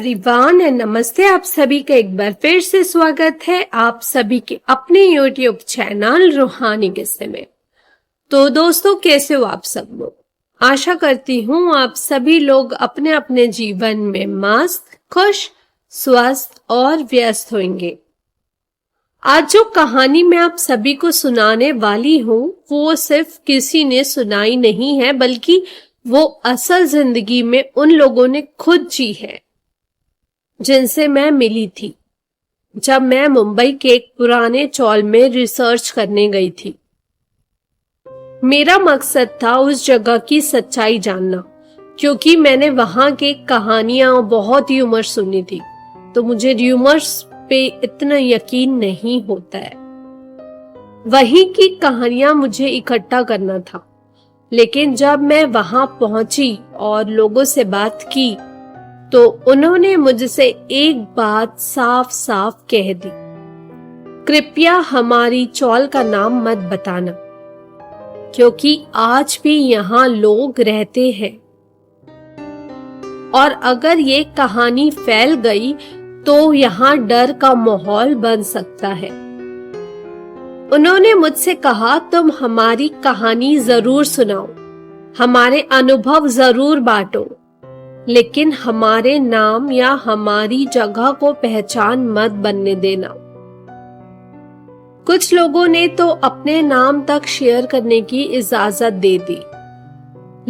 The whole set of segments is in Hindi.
एवरीवन एंड नमस्ते। आप सभी का एक बार फिर से स्वागत है आप सभी के अपने यूट्यूब चैनल रूहानी किस्से में। तो दोस्तों, कैसे हो आप सब लोग? आशा करती हूँ आप सभी लोग अपने अपने जीवन में मस्त, खुश, स्वस्थ और व्यस्त होंगे। आज जो कहानी मैं आप सभी को सुनाने वाली हूँ वो सिर्फ किसी ने सुनाई नहीं है, बल्कि वो असल जिंदगी में उन लोगों ने खुद जी है जिनसे मैं मिली थी जब मैं मुंबई के एक पुराने चौल में रिसर्च करने गई थी। मेरा मकसद था उस जगह की सच्चाई जानना, क्योंकि मैंने वहां के कहानियां बहुत र्यूमर्स सुनी थी, तो मुझे र्यूमर्स पे इतना यकीन नहीं होता है। वहीं की कहानियां मुझे इकट्ठा करना था, लेकिन जब मैं वहां पहुंची और लोगों से बात की तो उन्होंने मुझसे एक बात साफ साफ कह दी, कृपया हमारी चौल का नाम मत बताना, क्योंकि आज भी यहाँ लोग रहते हैं और अगर ये कहानी फैल गई तो यहाँ डर का माहौल बन सकता है। उन्होंने मुझसे कहा, तुम हमारी कहानी जरूर सुनाओ, हमारे अनुभव जरूर बांटो, लेकिन हमारे नाम या हमारी जगह को पहचान मत बनने देना। कुछ लोगों ने तो अपने नाम तक शेयर करने की इजाजत दे दी,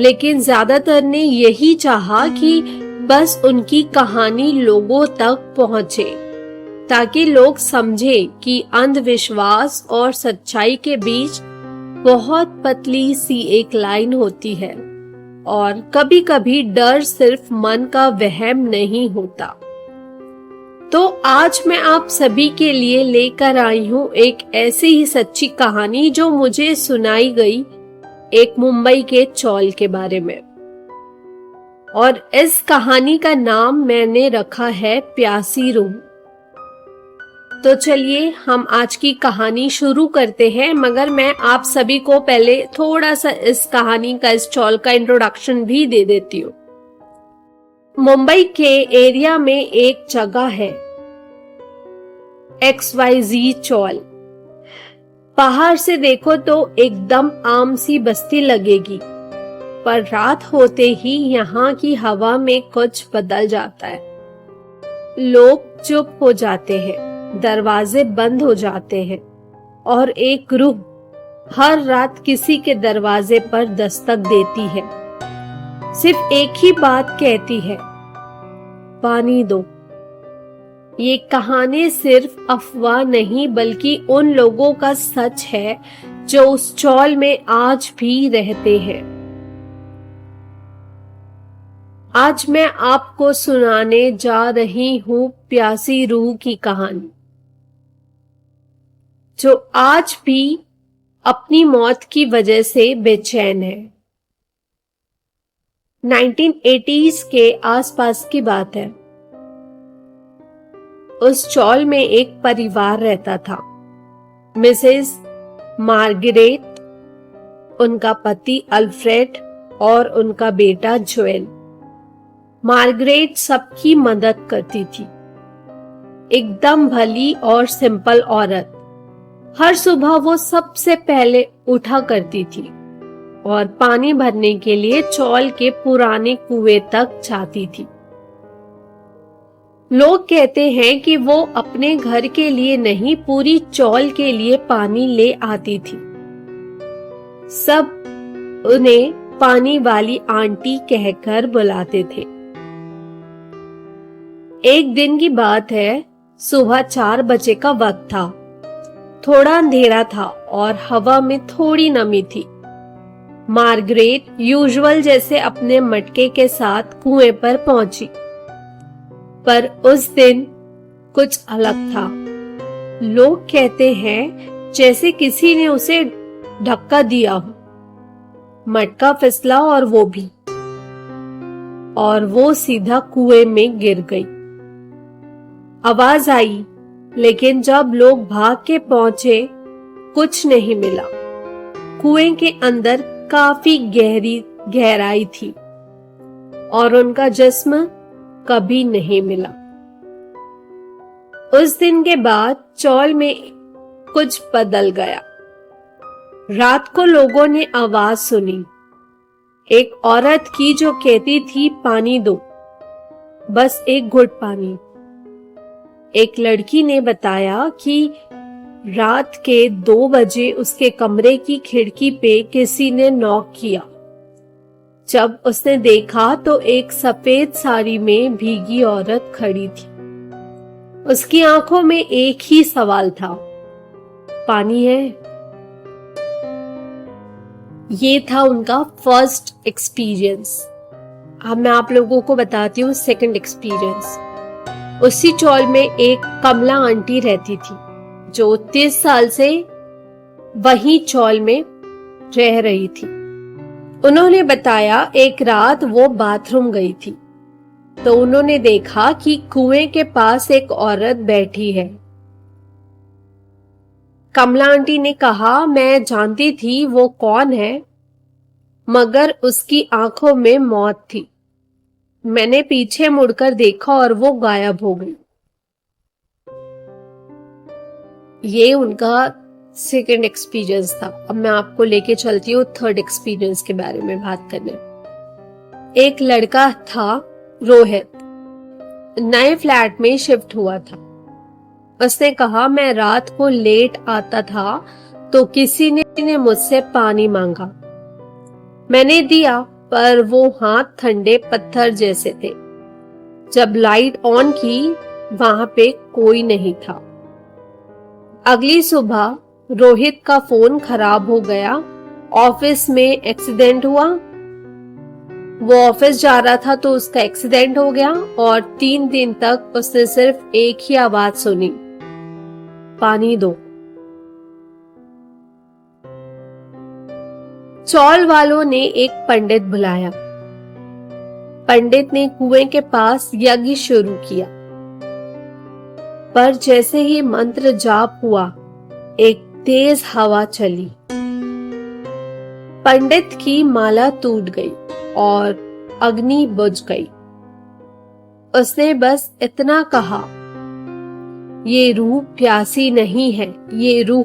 लेकिन ज्यादातर ने यही चाहा कि बस उनकी कहानी लोगों तक पहुंचे, ताकि लोग समझे कि अंधविश्वास और सच्चाई के बीच बहुत पतली सी एक लाइन होती है और कभी कभी डर सिर्फ मन का वहम नहीं होता। तो आज मैं आप सभी के लिए लेकर आई हूँ एक ऐसी ही सच्ची कहानी जो मुझे सुनाई गई एक मुंबई के चौल के बारे में, और इस कहानी का नाम मैंने रखा है प्यासी रूह। तो चलिए हम आज की कहानी शुरू करते हैं, मगर मैं आप सभी को पहले थोड़ा सा इस कहानी का, इस चौल का इंट्रोडक्शन भी दे देती हूँ। मुंबई के एरिया में एक जगह है XYZ चौल। बाहर से देखो तो एकदम आम सी बस्ती लगेगी, पर रात होते ही यहाँ की हवा में कुछ बदल जाता है। लोग चुप हो जाते हैं, दरवाजे बंद हो जाते हैं और एक रूह हर रात किसी के दरवाजे पर दस्तक देती है। सिर्फ एक ही बात कहती है, पानी दो। ये कहानी सिर्फ अफवाह नहीं, बल्कि उन लोगों का सच है जो उस चौल में आज भी रहते हैं। आज मैं आपको सुनाने जा रही हूँ प्यासी रूह की कहानी, जो आज भी अपनी मौत की वजह से बेचैन है। 1980s के आसपास की बात है। उस चौल में एक परिवार रहता था, मिसेस मार्गरेट, उनका पति अल्फ्रेड और उनका बेटा जोएल। मार्गरेट सबकी मदद करती थी, एकदम भली और सिंपल औरत। हर सुबह वो सबसे पहले उठा करती थी और पानी भरने के लिए चौल के पुराने कुएं तक जाती थी। लोग कहते हैं कि वो अपने घर के लिए नहीं, पूरी चौल के लिए पानी ले आती थी। सब उन्हें पानी वाली आंटी कहकर बुलाते थे। एक दिन की बात है, सुबह 4 बजे का वक्त था। थोड़ा अंधेरा था और हवा में थोड़ी नमी थी। मार्गरेट यूजुअल जैसे अपने मटके के साथ कुएं पर पहुंची, पर उस दिन कुछ अलग था। लोग कहते हैं जैसे किसी ने उसे धक्का दिया हो। मटका फिसला और वो सीधा कुएं में गिर गई। आवाज आई, लेकिन जब लोग भाग के पहुंचे कुछ नहीं मिला। कुएं के अंदर काफी गहराई थी और उनका जिस्म कभी नहीं मिला। उस दिन के बाद चौल में कुछ बदल गया। रात को लोगों ने आवाज सुनी, एक औरत की जो कहती थी पानी दो, बस एक घुट पानी। एक लड़की ने बताया कि रात के 2 बजे उसके कमरे की खिड़की पे किसी ने नॉक किया। जब उसने देखा तो एक सफेद साड़ी में भीगी औरत खड़ी थी। उसकी आंखों में एक ही सवाल था, पानी है? ये था उनका फर्स्ट एक्सपीरियंस। अब मैं आप लोगों को बताती हूँ सेकंड एक्सपीरियंस। उसी चौल में एक कमला आंटी रहती थी जो 30 साल से वही चौल में रह रही थी। उन्होंने बताया एक रात वो बाथरूम गई थी तो उन्होंने देखा कि कुएं के पास एक औरत बैठी है। कमला आंटी ने कहा, मैं जानती थी वो कौन है, मगर उसकी आंखों में मौत थी। मैंने पीछे मुड़कर देखा और वो गायब हो गई। ये उनका सेकंड एक्सपीरियंस था। अब मैं आपको लेके चलती हूँ थर्ड एक्सपीरियंस के बारे में बात करने। एक लड़का था रोहित, नए फ्लैट में शिफ्ट हुआ था। उसने कहा, मैं रात को लेट आता था तो किसी ने मुझसे पानी मांगा। मैंने दिया पर वो हाथ ठंडे पत्थर जैसे थे। जब लाइट ऑन की वहां पे कोई नहीं था। अगली सुबह रोहित का फोन खराब हो गया। ऑफिस में एक्सीडेंट हुआ। वो ऑफिस जा रहा था तो उसका एक्सीडेंट हो गया और 3 दिन तक उसने सिर्फ एक ही आवाज सुनी, पानी दो। चौल वालों ने एक पंडित बुलाया। पंडित ने कुएं के पास यज्ञ शुरू किया, पर जैसे ही मंत्र जाप हुआ एक तेज हवा चली। पंडित की माला टूट गई और अग्नि बुझ गई। उसने बस इतना कहा, ये रूह प्यासी नहीं है, ये रूह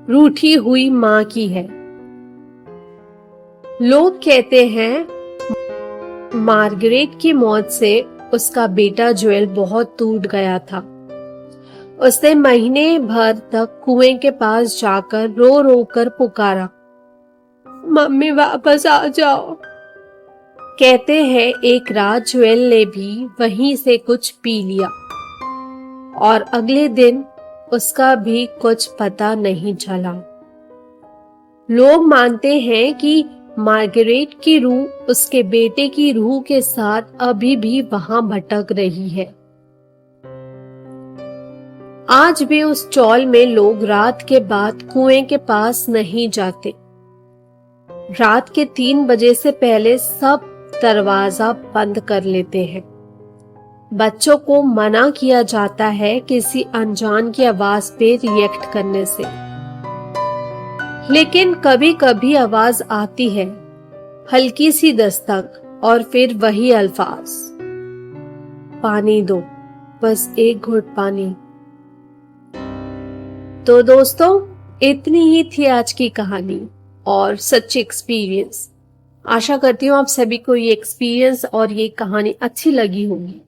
रूठी हुई मां की है। लोग कहते हैं मार्गरेट की मौत से उसका बेटा जोएल बहुत टूट गया था। उसने महीने भर तक कुएं के पास जाकर रो रो कर पुकारा, मम्मी वापस आ जाओ। कहते हैं एक रात जोएल ने भी वहीं से कुछ पी लिया और अगले दिन उसका भी कुछ पता नहीं चला। लोग मानते हैं कि मार्गरेट की रूह उसके बेटे की रूह के साथ अभी भी वहां भटक रही है। आज भी उस चौल में लोग रात के बाद कुएं के पास नहीं जाते। रात के 3 बजे से पहले सब दरवाजा बंद कर लेते हैं। बच्चों को मना किया जाता है किसी अनजान की आवाज पे रिएक्ट करने से, लेकिन कभी कभी आवाज आती है, हल्की सी दस्तक और फिर वही अल्फाज, पानी दो, बस एक घुट पानी। तो दोस्तों, इतनी ही थी आज की कहानी और सच्ची एक्सपीरियंस। आशा करती हूँ आप सभी को ये एक्सपीरियंस और ये कहानी अच्छी लगी होगी।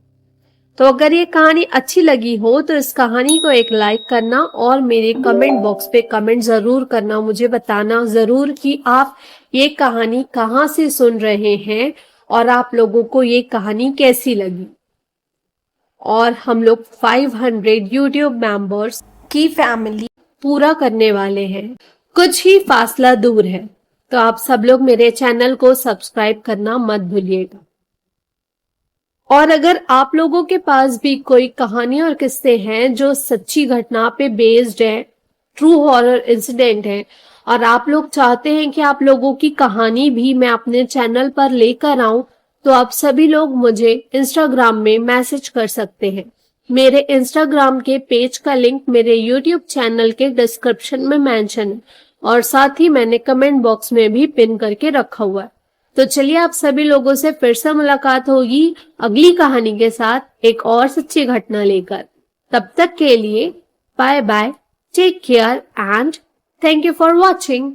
तो अगर ये कहानी अच्छी लगी हो तो इस कहानी को एक लाइक करना और मेरे कमेंट बॉक्स पे कमेंट जरूर करना, मुझे बताना जरूर कि आप ये कहानी कहाँ से सुन रहे हैं और आप लोगों को ये कहानी कैसी लगी। और हम लोग 500 यूट्यूब मेंबर्स की फैमिली पूरा करने वाले हैं, कुछ ही फासला दूर है। तो आप सब लोग मेरे चैनल को सब्सक्राइब करना मत भूलिएगा। और अगर आप लोगों के पास भी कोई कहानी और किस्से हैं जो सच्ची घटना पे बेस्ड है, ट्रू हॉरर इंसिडेंट है, और आप लोग चाहते हैं कि आप लोगों की कहानी भी मैं अपने चैनल पर लेकर आऊं, तो आप सभी लोग मुझे इंस्टाग्राम में मैसेज कर सकते हैं। मेरे इंस्टाग्राम के पेज का लिंक मेरे यूट्यूब चैनल के डिस्क्रिप्शन में मेंशन है और साथ ही मैंने कमेंट बॉक्स में भी पिन करके रखा हुआ है। तो चलिए आप सभी लोगों से फिर से मुलाकात होगी अगली कहानी के साथ एक और सच्ची घटना लेकर। तब तक के लिए bye bye, take care and thank you for watching.